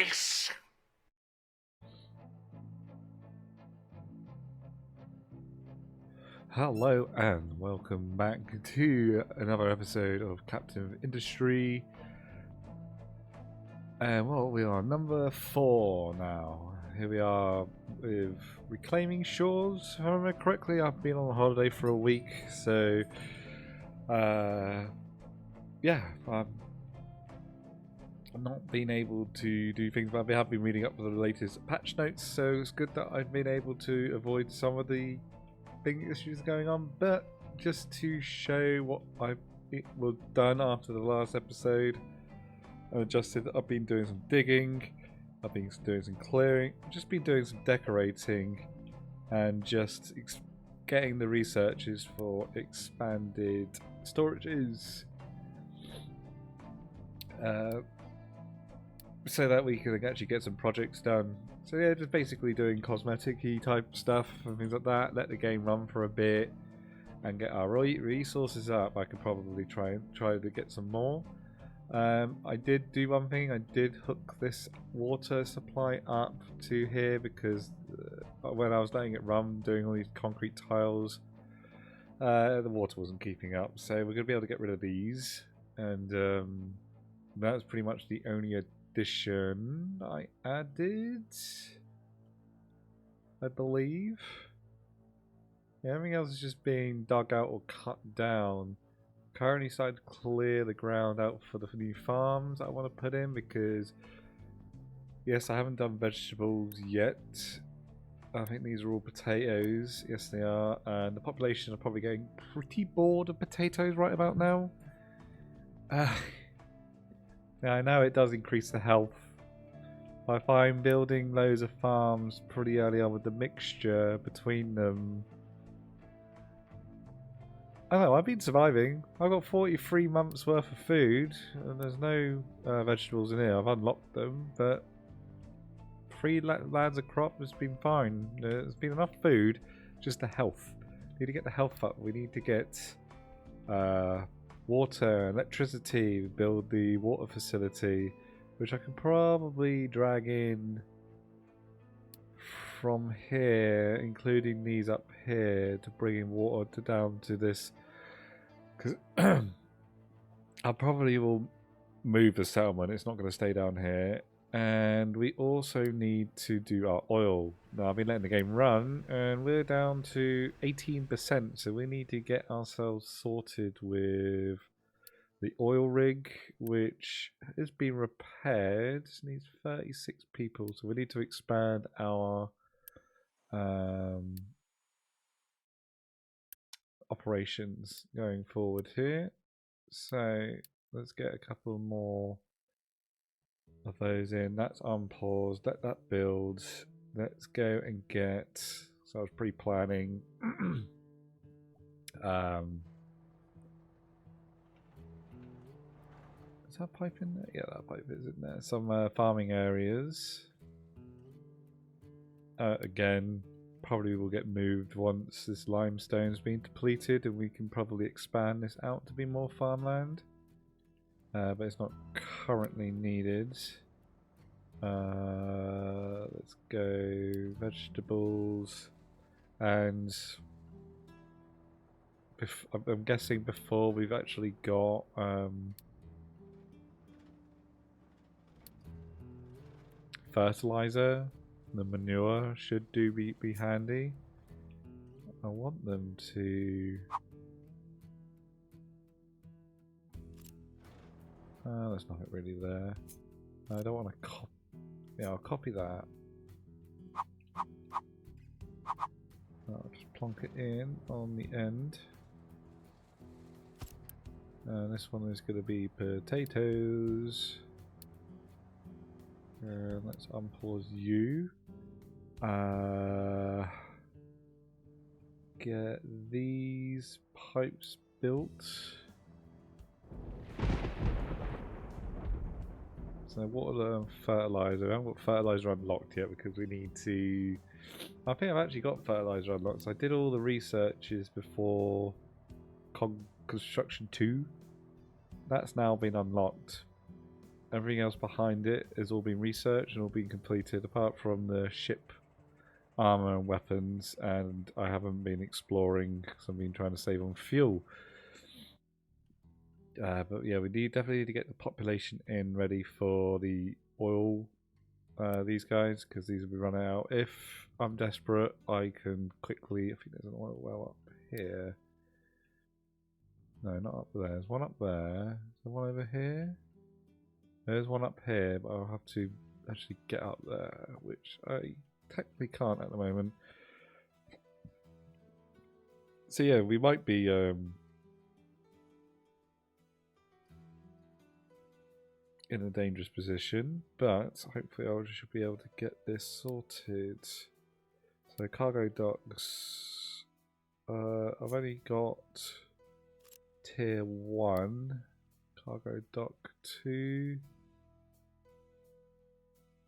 face! Hello and welcome back to another episode of Captain of Industry. And well, we are number 4 now. Here we are with Reclaiming Shores. If I remember correctly, I've been on holiday for a week, so yeah, I've not been able to do things, but I have been reading up for the latest patch notes, so it's good that I've been able to avoid some of the big issues going on. But just to show what I've done after the last episode, I've adjusted. I've been doing some digging, I've been doing some clearing, just been doing some decorating, and just getting the researches for expanded storages, so that we can actually get some projects done. So yeah, just basically doing cosmetic-y type stuff and things like that. Let the game run for a bit and get our resources up. I could probably try to get some more. I did do one thing. I did hook this water supply up to here because when I was letting it run, doing all these concrete tiles, the water wasn't keeping up. So we're going to be able to get rid of these, and that's pretty much the only addition I added, I believe. Yeah, everything else is just being dug out or cut down. Currently started to clear the ground out for the new farms I want to put in, because yes, I haven't done vegetables yet. I think these are all potatoes. Yes, they are. And the population are probably getting pretty bored of potatoes right about now. Yeah, I know it does increase the health. If I'm building loads of farms pretty early on with the mixture between them, I don't know, I've been surviving. I've got 43 months worth of food, and there's no vegetables in here. I've unlocked them, but 3 lands a crop has been fine. There's been enough food, just the health. We need to get the health up. We need to get water, electricity, build the water facility, which I can probably drag in from here, including these up here, to bring in water down to this, because I probably will move the settlement. It's not going to stay down here. And we also need to do our oil. Now, I've been letting the game run, and we're down to 18%, so we need to get ourselves sorted with the oil rig, which has been repaired. It needs 36 people, so we need to expand our operations going forward here. So let's get a couple more of those in. That's unpaused. Let that build. Let's go and get. So I was pre-planning. Is that pipe in there? Yeah, that pipe is in there. Some farming areas. Again, probably will get moved once this limestone's been depleted, and we can probably expand this out to be more farmland. But it's not currently needed. Let's go vegetables, and I'm guessing before we've actually got fertilizer. The manure should be handy. I want them to. There's nothing really there. I don't want to copy. Yeah, I'll copy that. I'll just plonk it in on the end. This one is going to be potatoes. Let's unpause you. Get these pipes built. So water, fertilizer. I haven't got fertilizer unlocked yet because we need to. I think I've actually got fertilizer unlocked. So I did all the researches before construction 2. That's now been unlocked. Everything else behind it has all been researched and all been completed, apart from the ship armor and weapons, and I haven't been exploring because I've been trying to save on fuel. But yeah, we definitely need to get the population in ready for the oil, these guys, because these will be running out. If I'm desperate, I can quickly, I think there's an oil well up here. No, not up there. There's one up there. Is there one over here? There's one up here, but I'll have to actually get up there, which I technically can't at the moment. So yeah, we might be in a dangerous position, but hopefully I should be able to get this sorted. So cargo docks, I've only got tier 1. Cargo dock 2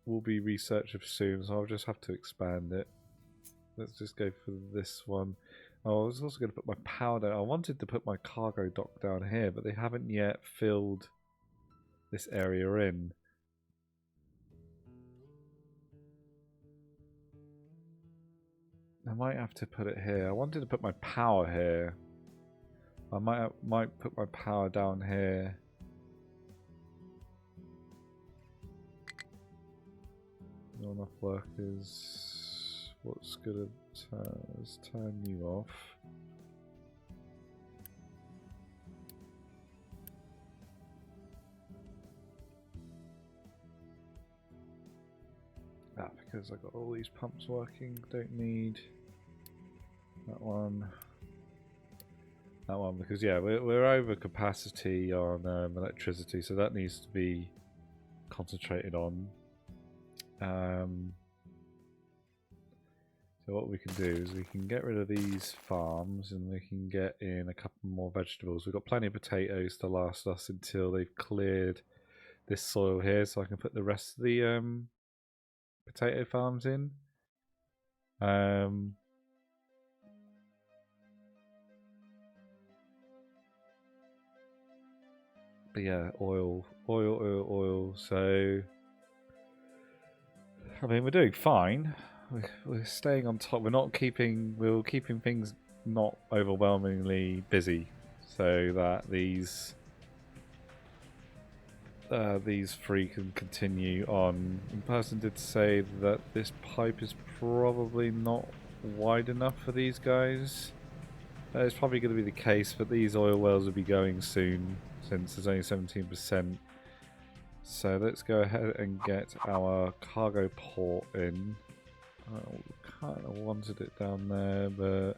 will be researched soon, so I'll just have to expand it. Let's just go for this one. Oh, I was also going to put my power down. I wanted to put my cargo dock down here, but they haven't yet filled this area in. I might have to put it here. I wanted to put my power here. I might put my power down here. Not enough workers. What's gonna let's turn you off. Because I've got all these pumps working. Don't need that one. That one, because yeah, we're over capacity on electricity, so that needs to be concentrated on. So what we can do is we can get rid of these farms and we can get in a couple more vegetables. We've got plenty of potatoes to last us until they've cleared this soil here, so I can put the rest of the potato farms in. But yeah, oil. So I mean, we're doing fine. We're staying on top. We're keeping things not overwhelmingly busy, so that these three can continue on. The person did say that this pipe is probably not wide enough for these guys. It's probably going to be the case, but these oil wells will be going soon, since there's only 17%. So let's go ahead and get our cargo port in. I kind of wanted it down there, but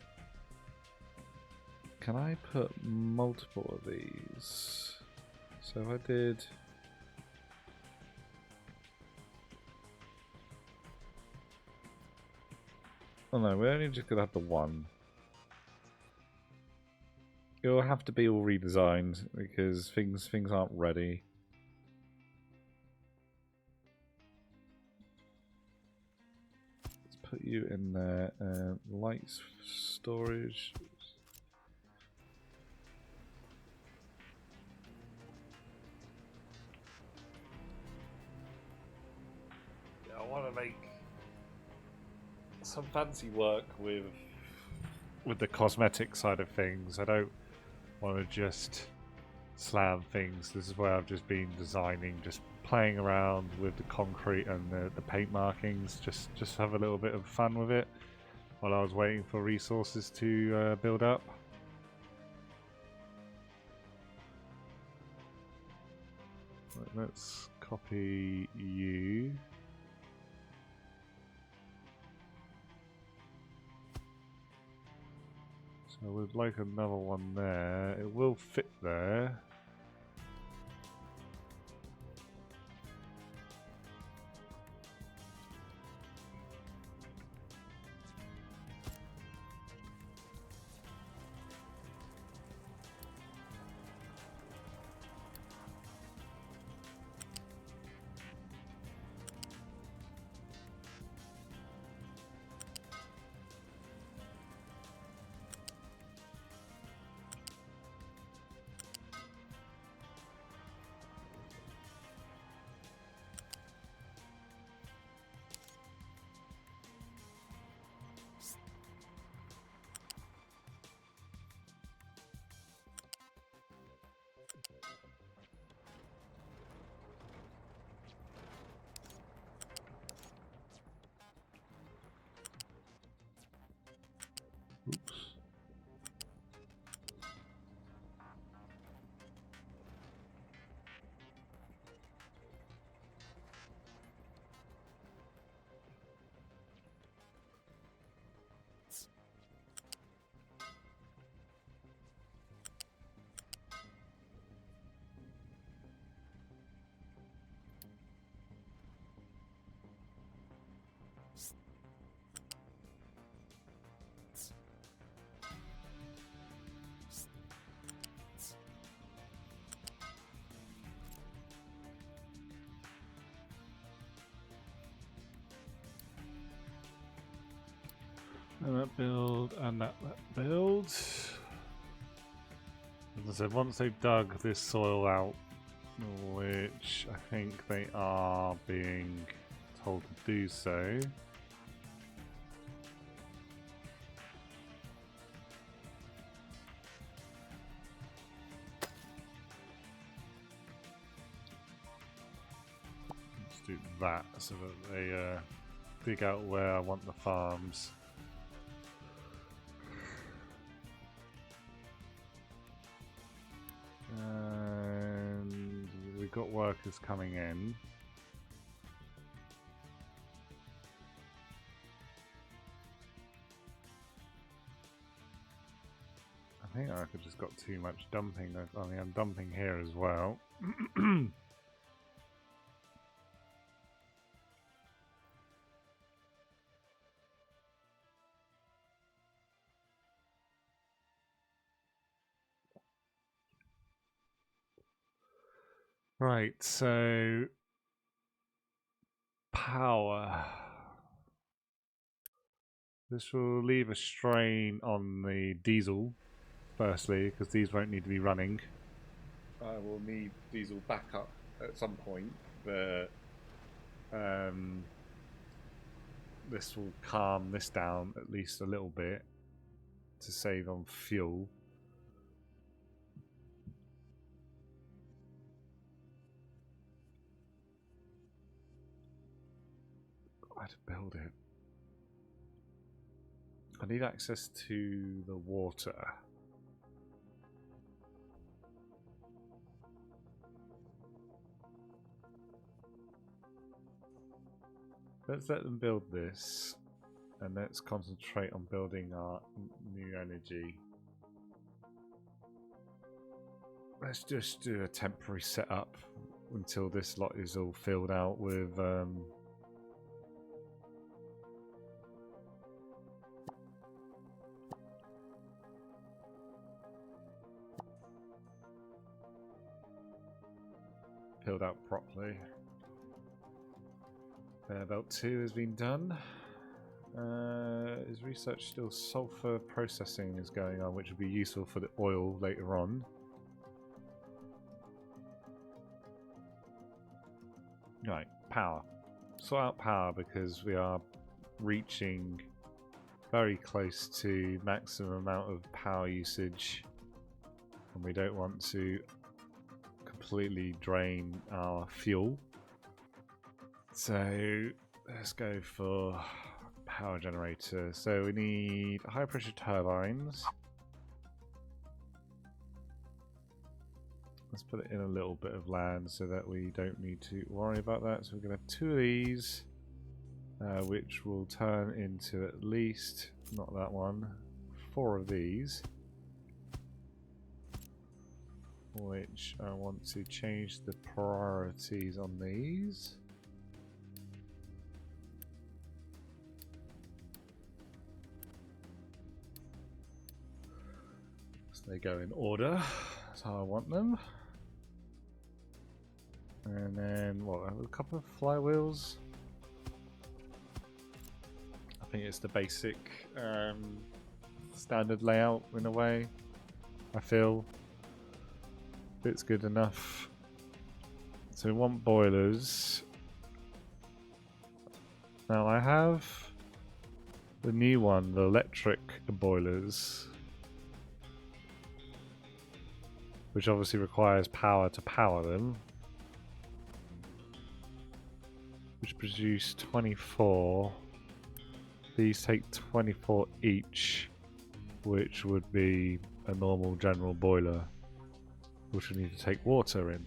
can I put multiple of these? So if I did... Oh no, we're only just going to have the one. It will have to be all redesigned because things aren't ready. Let's put you in there. Lights storage. Yeah, I want to make some fancy work with the cosmetic side of things. I don't want to just slam things. This is where I've just been designing, just playing around with the concrete and the paint markings, just have a little bit of fun with it while I was waiting for resources to build up. Let's copy you. So we'd like another one there. It will fit there. And that build, and that build. As I said, once they've dug this soil out, which I think they are being told to do so. Let's do that so that they dig out where I want the farms. And we've got workers coming in. I think I could just got too much dumping. I mean, I'm dumping here as well. Right, so power. This will leave a strain on the diesel, firstly, because these won't need to be running. I will need diesel backup at some point, but this will calm this down at least a little bit to save on fuel. I had to build it. I need access to the water. Let's let them build this, and let's concentrate on building our new energy. Let's just do a temporary setup until this lot is all filled out with filled out properly. Belt 2 has been done. Is research still? Sulfur processing is going on, which will be useful for the oil later on. Right, power. Sort out power because we are reaching very close to maximum amount of power usage, and we don't want to completely drain our fuel. So let's go for power generator. So we need high pressure turbines. Let's put it in a little bit of land so that we don't need to worry about that. So we're going to have 2 of these, which will turn into at least, not that one, 4 of these. Which I want to change the priorities on these. So they go in order. That's how I want them. And then, what, a couple of flywheels. I think it's the basic standard layout in a way. I feel it's good enough. So we want boilers. Now I have the new one, the electric boilers, which obviously requires power to power them, which produce 24. These take 24 each, which would be a normal general boiler, which would need to take water in.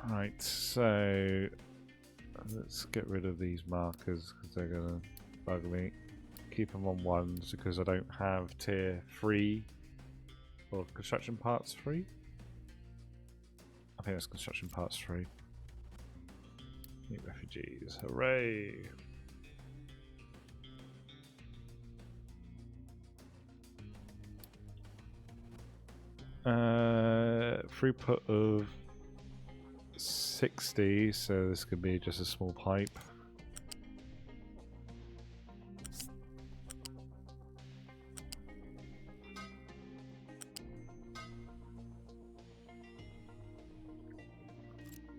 Right, so let's get rid of these markers because they're going to bug me. Keep them on 1s because I don't have tier 3 Or construction parts free? I think that's construction parts free. Meet refugees, hooray! Throughput of 60, so this could be just a small pipe.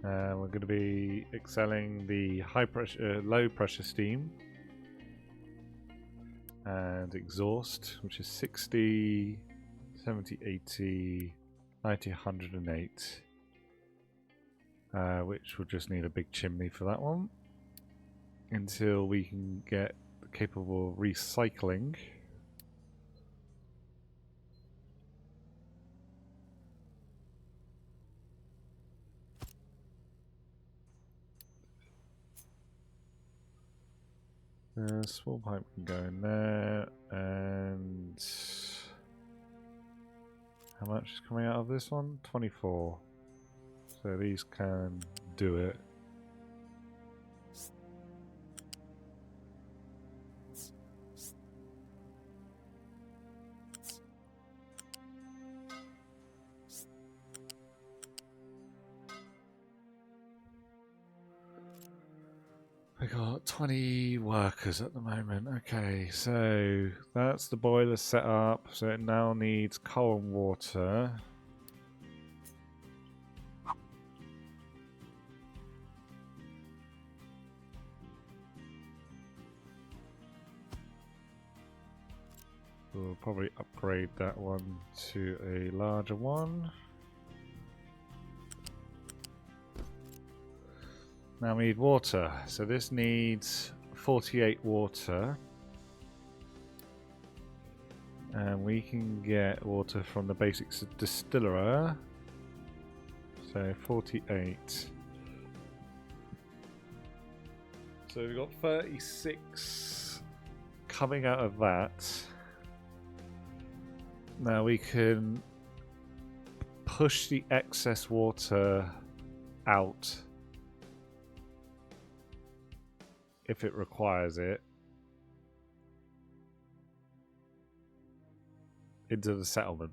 We're going to be excelling the high pressure, low pressure steam and exhaust, which is 60, 70, 80, 90, 108. Which will just need a big chimney for that one until we can get capable of recycling. Small pipe can go in there, and how much is coming out of this one? 24. So these can do it. We got 20 workers at the moment. Okay, so that's the boiler set up. So it now needs coal and water. We'll probably upgrade that one to a larger one. Now we need water, so this needs 48 water. And we can get water from the basic distiller. So 48. So we've got 36 coming out of that. Now we can push the excess water out if it requires it into the settlement.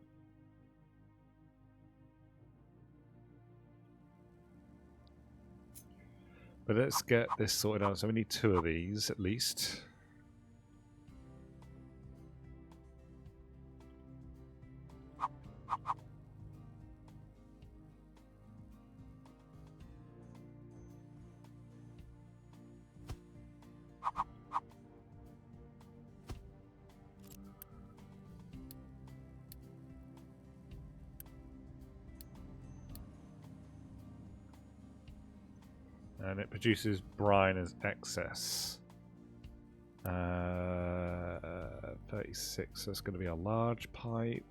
But let's get this sorted out. So we need 2 of these at least. And it produces brine as excess. 36, so it's going to be a large pipe.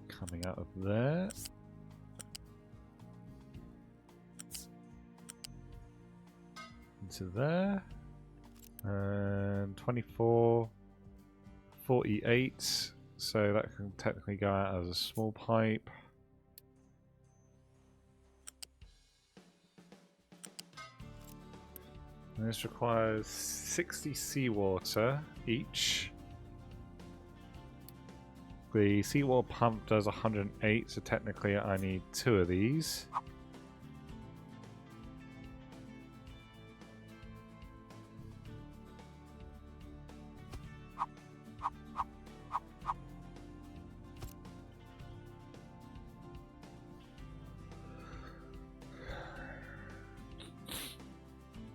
Coming out of there. Into there. And 24, 48. So that can technically go out as a small pipe. And this requires 60 seawater each. The seawater pump does 108, so technically I need 2 of these.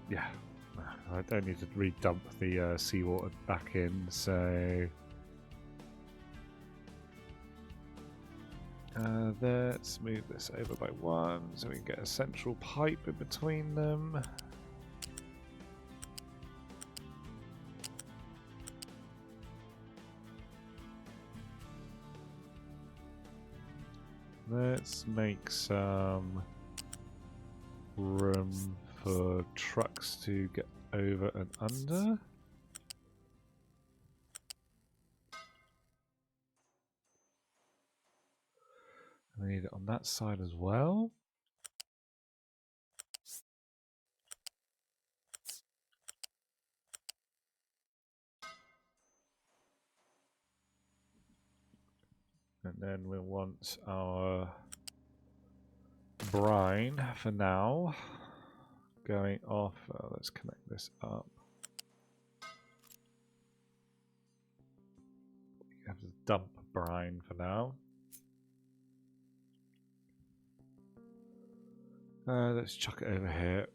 Yeah, I don't need to re-dump the seawater back in, so let's move this over by 1 so we can get a central pipe in between them. Let's make some room for trucks to get over and under. I need it on that side as well. And then we'll want our brine for now. Going off, let's connect this up. We have to dump brine for now. Let's chuck it over here.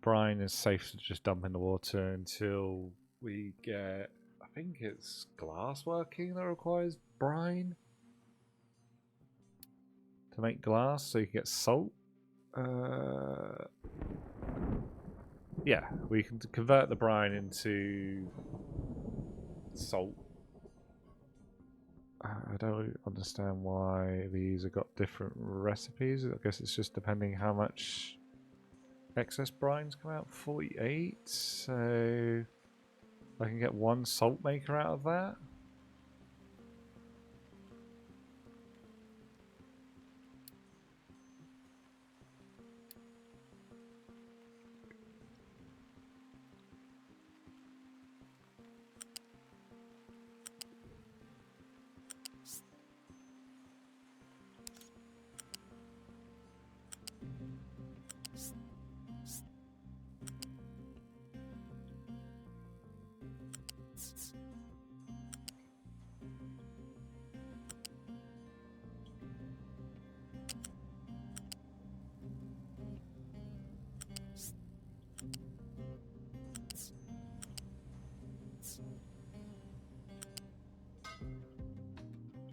Brine is safe to just dump in the water until we get, I think it's glass working that requires brine to make glass, so you can get salt. Yeah, we can convert the brine into salt. I don't understand why these have got different recipes. I guess it's just depending how much excess brines come out. 48, so I can get one salt maker out of that.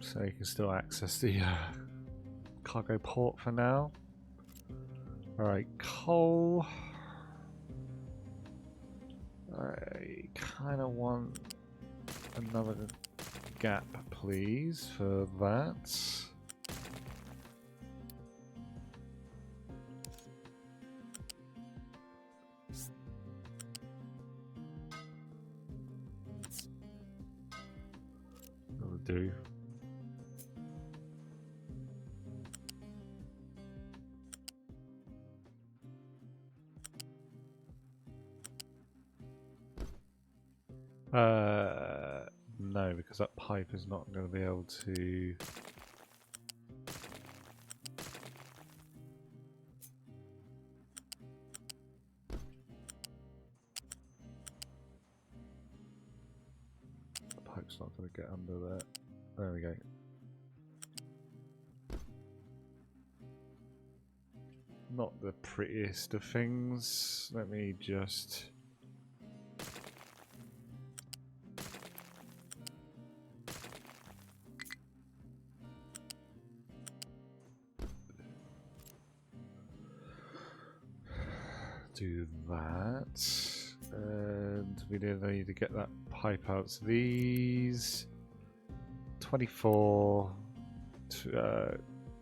So you can still access the cargo port for now. Alright, coal. I kind of want another gap, please, for that. That'll do. No, because that pipe is not going to be able to. The pipe's not going to get under there. There we go. Not the prettiest of things. Let me just. Do that, and we need to get that pipe out. So these 24,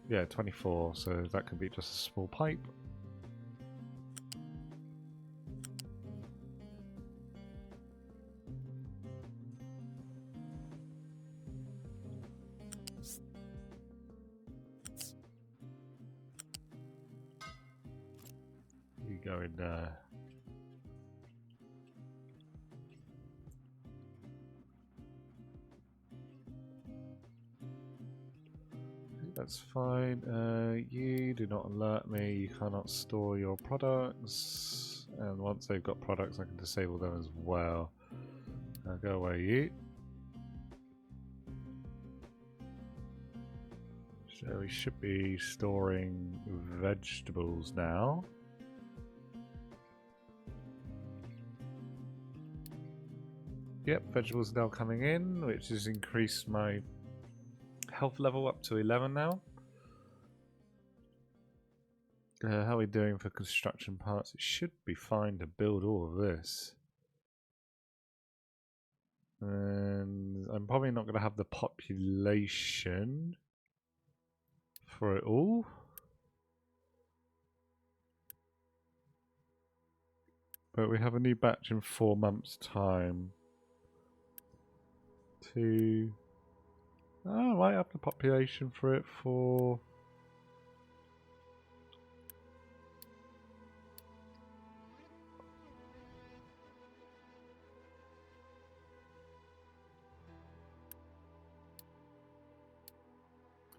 yeah, 24. So that could be just a small pipe. You go in there. That's fine. You do not alert me. You cannot store your products. And once they've got products, I can disable them as well. Now go away, you. So we should be storing vegetables now. Yep, vegetables are now coming in, which has increased my health level up to 11 now. How are we doing for construction parts? It should be fine to build all of this. And I'm probably not going to have the population for it all. But we have a new batch in 4 months' time. to... Oh, I might have the population for it for...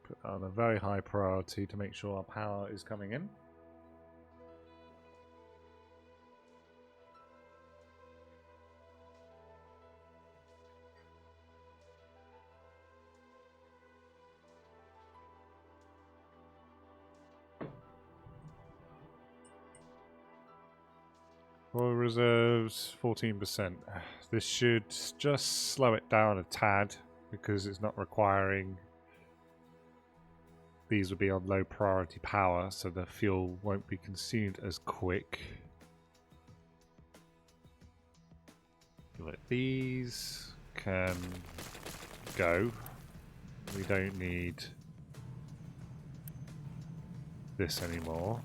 Put that on a very high priority to make sure our power is coming in. Oil reserves, 14%. This should just slow it down a tad because it's not requiring... These would be on low priority power, so the fuel won't be consumed as quick. Like these can go. We don't need this anymore.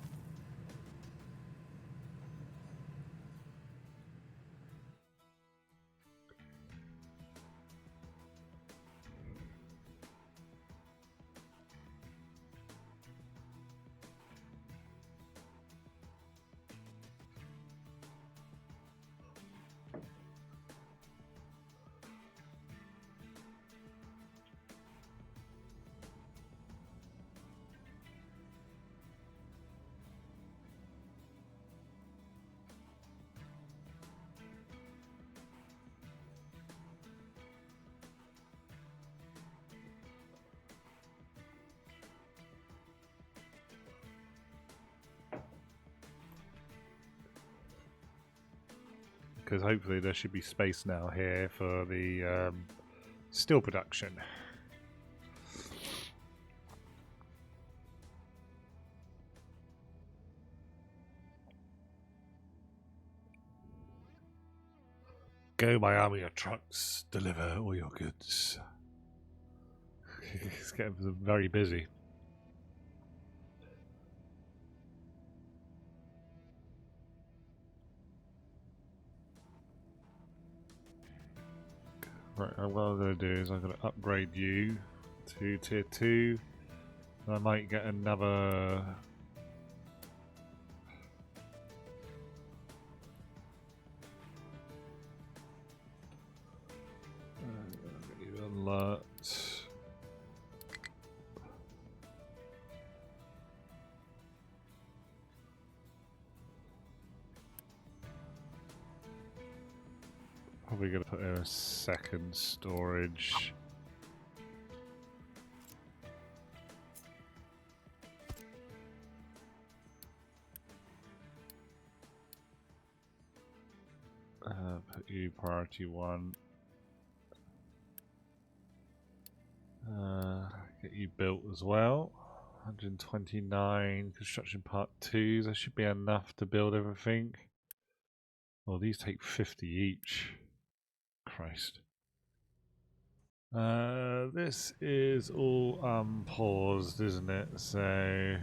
Because hopefully there should be space now here for the steel production. Go, my army of trucks, deliver all your goods. It's getting very busy. Right, what I'm going to do is I'm going to upgrade you to tier 2. And I might get another... get you alert. Probably going to put in a second storage. Put you priority 1. Get you built as well. 129 construction part 2. That should be enough to build everything. Well, these take 50 each. Christ. This is all paused, isn't it? So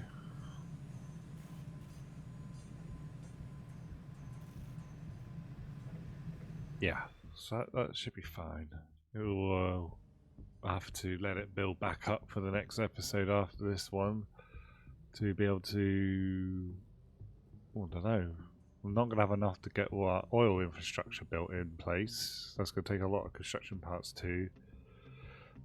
yeah, so that should be fine. It'll have to let it build back up for the next episode after this one to be able to... I don't know. I'm not going to have enough to get all our oil infrastructure built in place. That's going to take a lot of construction parts too.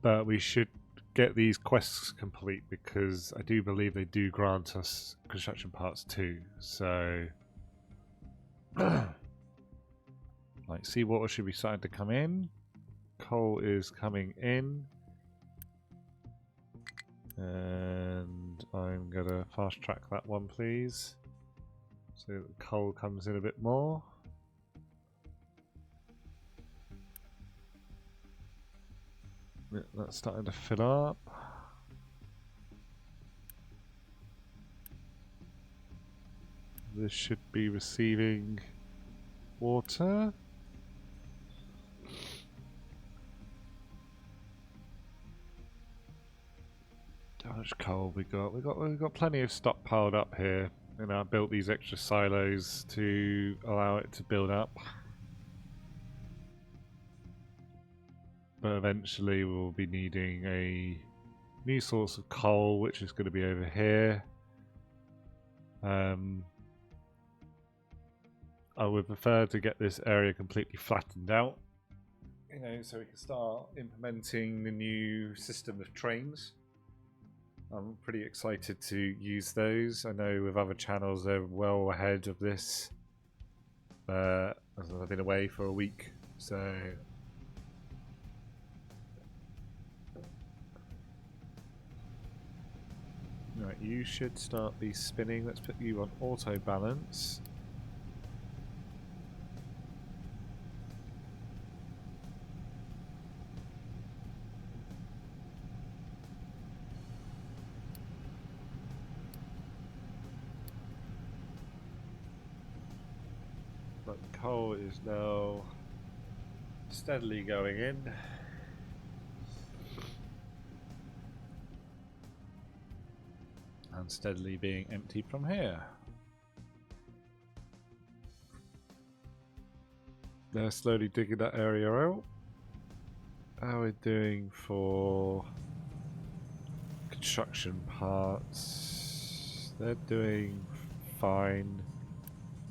But we should get these quests complete because I do believe they do grant us construction parts too. So, like, seawater should be starting to come in. Coal is coming in. And I'm going to fast track that one, please. So the coal comes in a bit more. Yeah, that's starting to fill up. This should be receiving water. How much coal we got? We've got plenty of stock piled up here. And I built these extra silos to allow it to build up. but eventually we'll be needing a new source of coal, which is going to be over here. I would prefer to get this area completely flattened out, you know, so we can start implementing the new system of trains. I'm pretty excited to use those. I know with other channels they're well ahead of this. I've been away for a week, so right, you should start be spinning. Let's put you on auto balance. But coal is now steadily going in. And steadily being emptied from here. They're slowly digging that area out. How are we doing for construction parts? They're doing fine.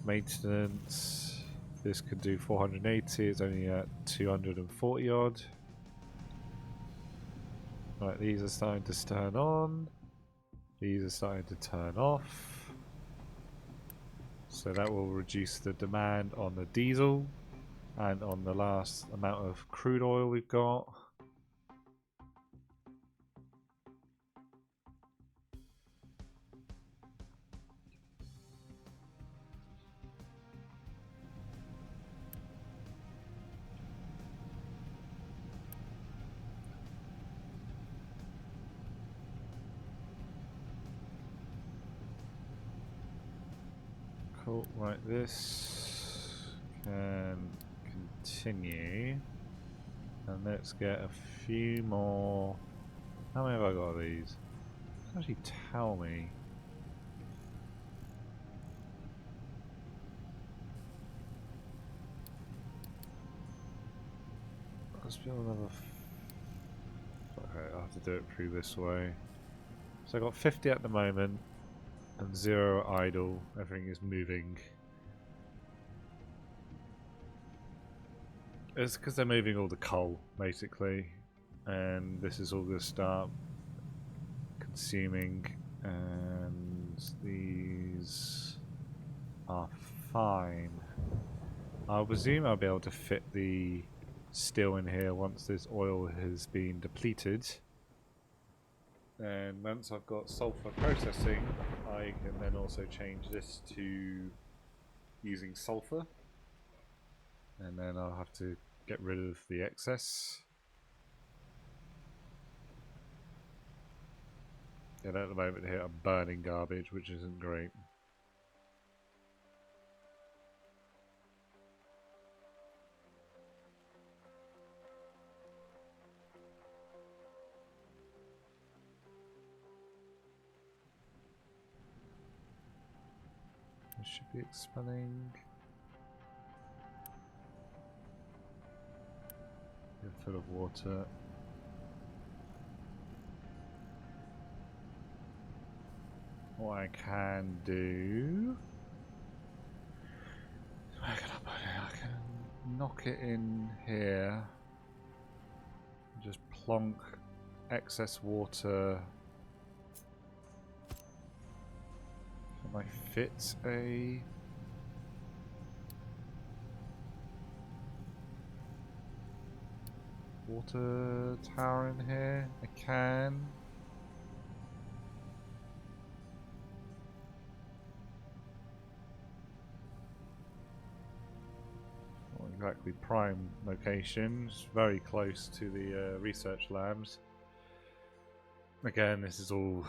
Maintenance. This could do 480. It's only at 240 odd. Right, these are starting to turn on. These are starting to turn off. So that will reduce the demand on the diesel and on the last amount of crude oil we've got. Cool, right, this can continue. And let's get a few more. How many have I got of these? Doesn't actually tell me. Let's build another. Okay, I'll have to do it through this way. So I got 50 at the moment. And 0 idle, everything is moving. It's because they're moving all the coal, basically. And this is all going to start consuming. And these are fine. I'll presume I'll be able to fit the steel in here once this oil has been depleted. And once I've got sulfur processing, I can then also change this to using sulfur. And then I'll have to get rid of the excess. And at the moment here I'm burning garbage, which isn't great. Should be expelling. They're full of water. What I can do. Where can I put it? I can knock it in here. Just plonk excess water. Can I fit a water tower in here? I can. Not exactly prime location, it's very close to the research labs. Again, this is all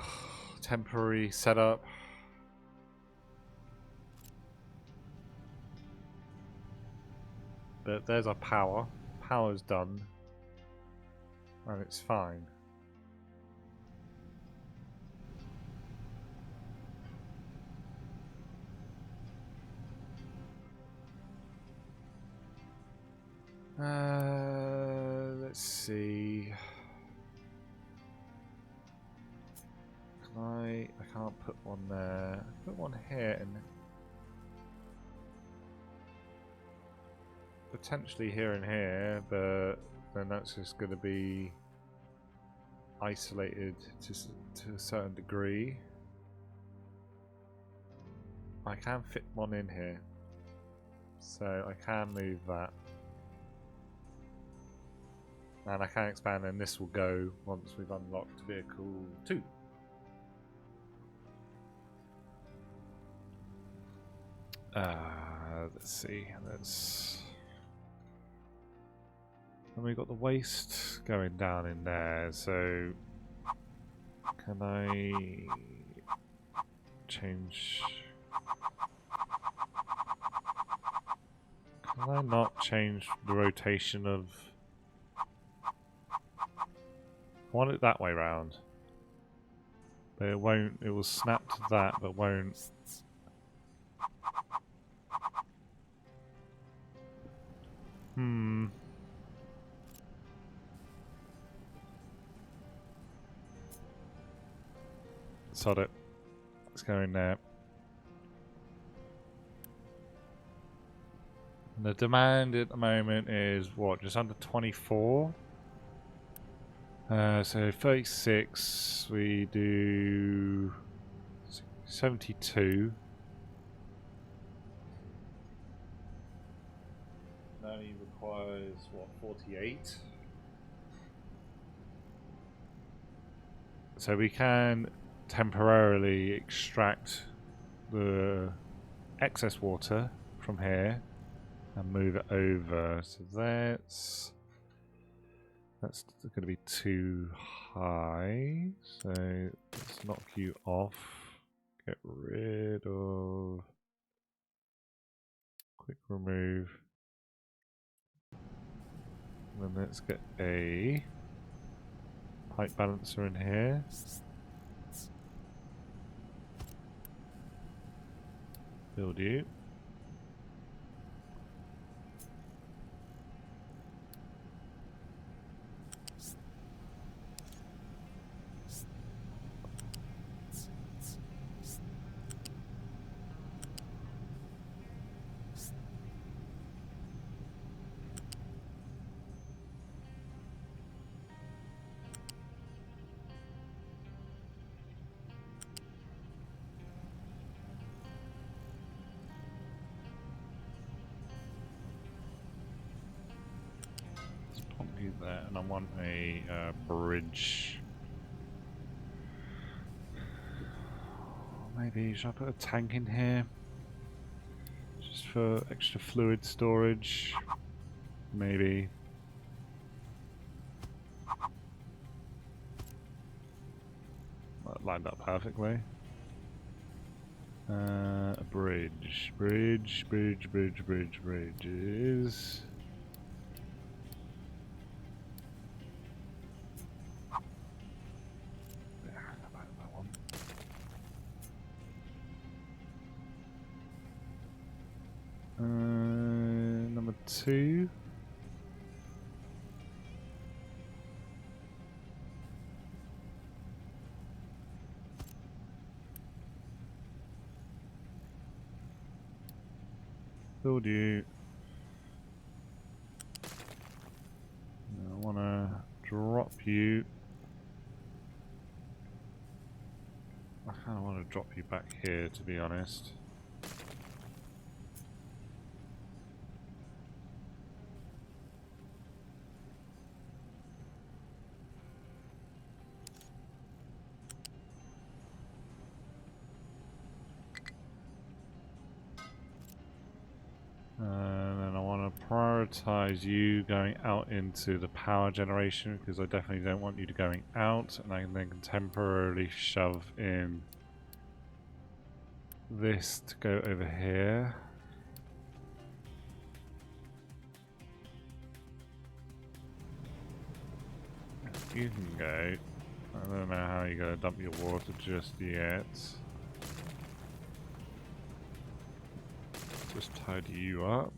temporary setup. But there's our power. Power's done. And it's fine. Let's see. I can't put one there. Put one here and potentially here and here, but then that's just going to be isolated to a certain degree. I can fit one in here, so I can move that. And I can expand, and this will go once we've unlocked vehicle 2. Let's see. And we've got the waste going down in there, so can I change? Can I not change the rotation of? I want it that way round, but it won't. It will snap to that, but won't. Sod it. Let's go in there. The demand at the moment is what? Just under 24. So 36. We do 72. That only requires what? 48. So we can temporarily extract the excess water from here and move it over. So that's going to be too high. So let's knock you off. Get rid of quick remove. And then let's get a pipe balancer in here. Build you. There, and I want a bridge. Maybe should I put a tank in here just for extra fluid storage? Maybe. That lined up perfectly. A bridges. Number 2. Build you. I want to drop you. I kind of want to drop you back here, to be honest. And then I want to prioritize you going out into the power generation, because I definitely don't want you to going out, and I can then temporarily shove in this to go over here. You can go. I don't know how you're going to dump your water just yet. Just tidy you up.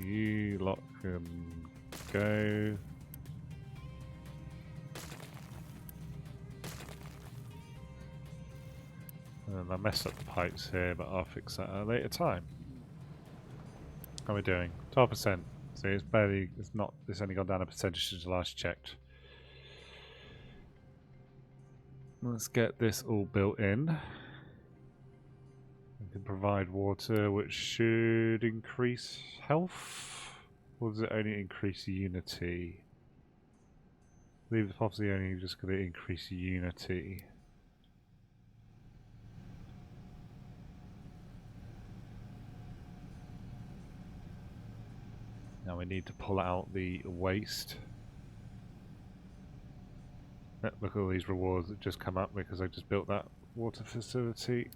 You lot can go. And I messed up the pipes here, but I'll fix that at a later time. How are we doing? 12%. So it's barely, it's only gone down a percentage since last checked. Let's get this all built in. We can provide water, which should increase health. Or does it only increase unity? I believe it's possibly only just going to increase unity. Now we need to pull out the waste. Look at all these rewards that just come up because I just built that water facility.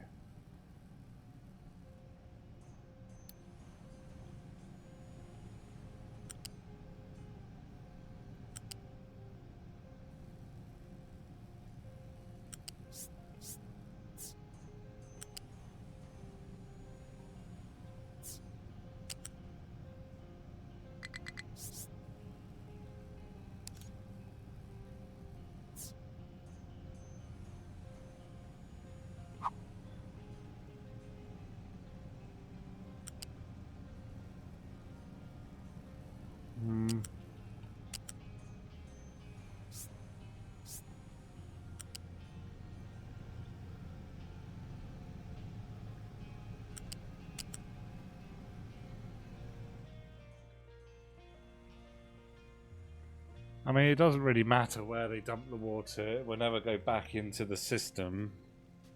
I mean, it doesn't really matter where they dump the water. It will never go back into the system.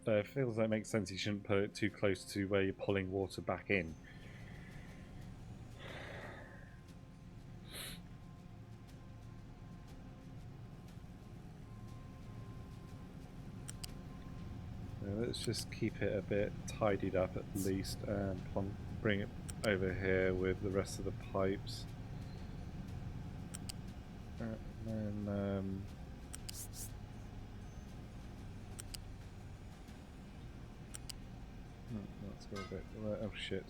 But it feels like it makes sense you shouldn't put it too close to where you're pulling water back in. So let's just keep it a bit tidied up at least and bring it over here with the rest of the pipes. And then let's go a bit. Oh shit.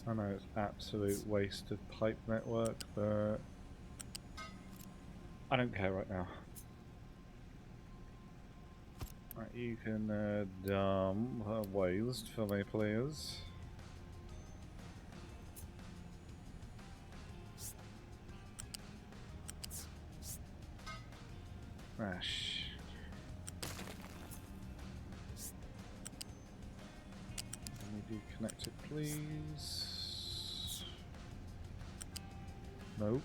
I know it's absolute waste of pipe network, but I don't care right now. Right, you can dump waste for me, please. Ash. Let me deconnect it, please. Nope.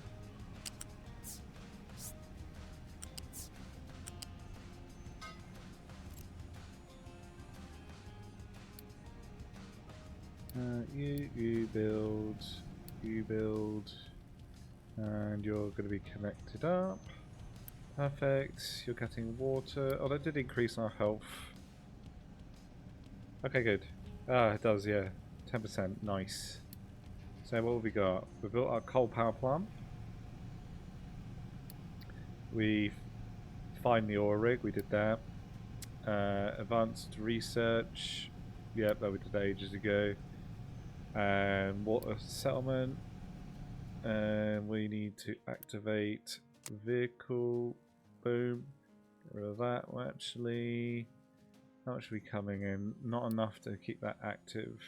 You build, and you're going to be connected up. Perfect. You're getting water. Oh, that did increase our health. Okay, good. Ah, it does, yeah. 10%. Nice. So what have we got? We built our coal power plant. We find the ore rig. We did that. Advanced research. Yep, that we did ages ago. And water settlement. And we need to activate vehicle. Boom. Get rid of that. Well, actually, how much are we coming in? Not enough to keep that active.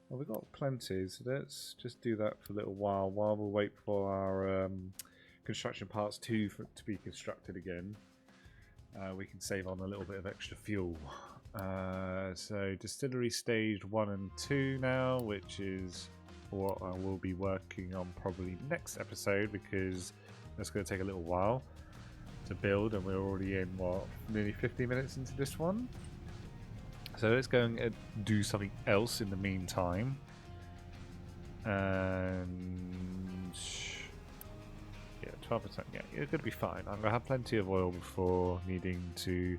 Well, we've got plenty, so let's just do that for a little while we'll wait for our construction parts 2 to be constructed again. We can save on a little bit of extra fuel. So distillery stage 1 and 2 now, which is what I will be working on probably next episode, because that's going to take a little while to build, and we're already in what, nearly 50 minutes into this one. So let's go and do something else in the meantime. And yeah, 12%. Yeah, you're going to be fine. I'm going to have plenty of oil before needing to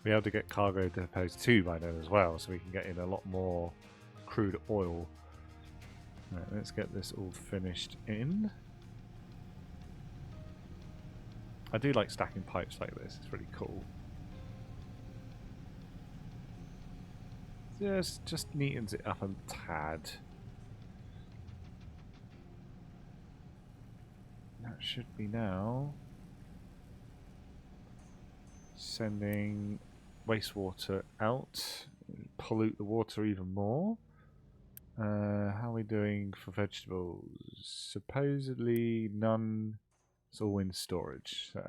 be able to get cargo depots 2 by then as well, so we can get in a lot more crude oil. Right, let's get this all finished in. I do like stacking pipes like this. It's really cool. just neatens it up a tad. That should be now sending wastewater out, pollute the water even more. How are we doing for vegetables? Supposedly none. It's all in storage. So,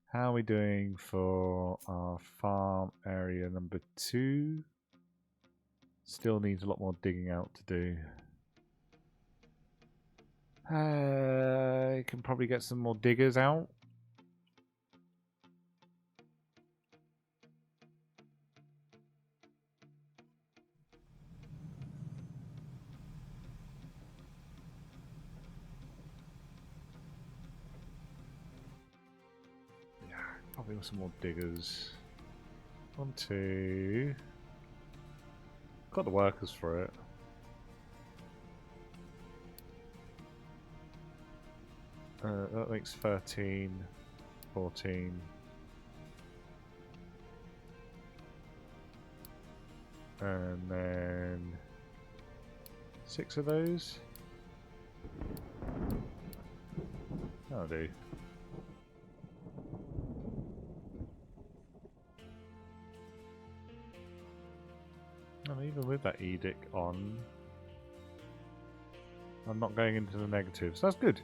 how are we doing for our farm area number 2? Still needs a lot more digging out to do. Can probably get some more diggers out. Yeah, probably some more diggers. 1, 2. Got the workers for it. That makes 13, 14. And then 6 of those. That'll do. And even with that edict on, I'm not going into the negatives. That's good.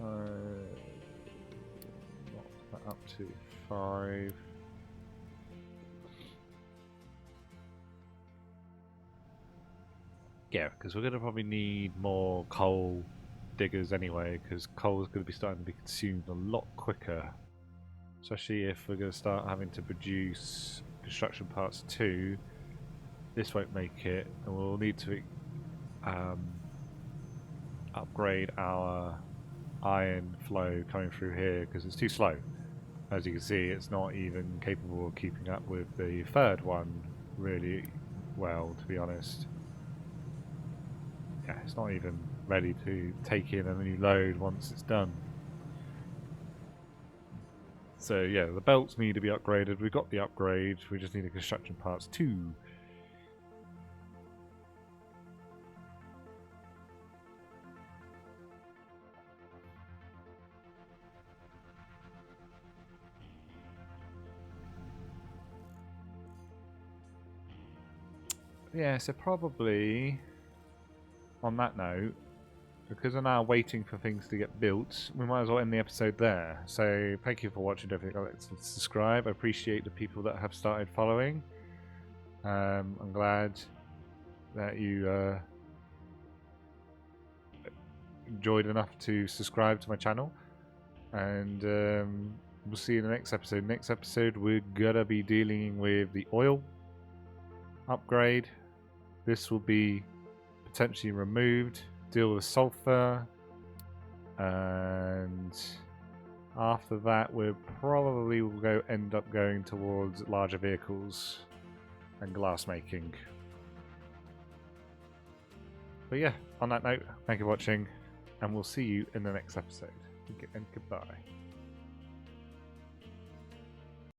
Knock that up to 5. Yeah, because we're going to probably need more coal diggers anyway, because coal is going to be starting to be consumed a lot quicker. Especially if we're going to start having to produce construction parts 2. This won't make it, and we'll need to upgrade our iron flow coming through here because it's too slow. As you can see, it's not even capable of keeping up with the third one really well, to be honest. Yeah, it's not even ready to take in a new load once it's done. So yeah, the belts need to be upgraded. We've got the upgrade, we just need a construction parts 2. Yeah, so probably on that note, because I'm now waiting for things to get built, we might as well end the episode there. So thank you for watching. Don't forget to subscribe. I appreciate the people that have started following. I'm glad that you enjoyed enough to subscribe to my channel. And we'll see you in the next episode. Next episode, we're gonna be dealing with the oil upgrade. This will be potentially removed. Deal with sulfur, and after that we probably will end up going towards larger vehicles and glass making. But yeah, on that note, thank you for watching, and we'll see you in the next episode. And goodbye.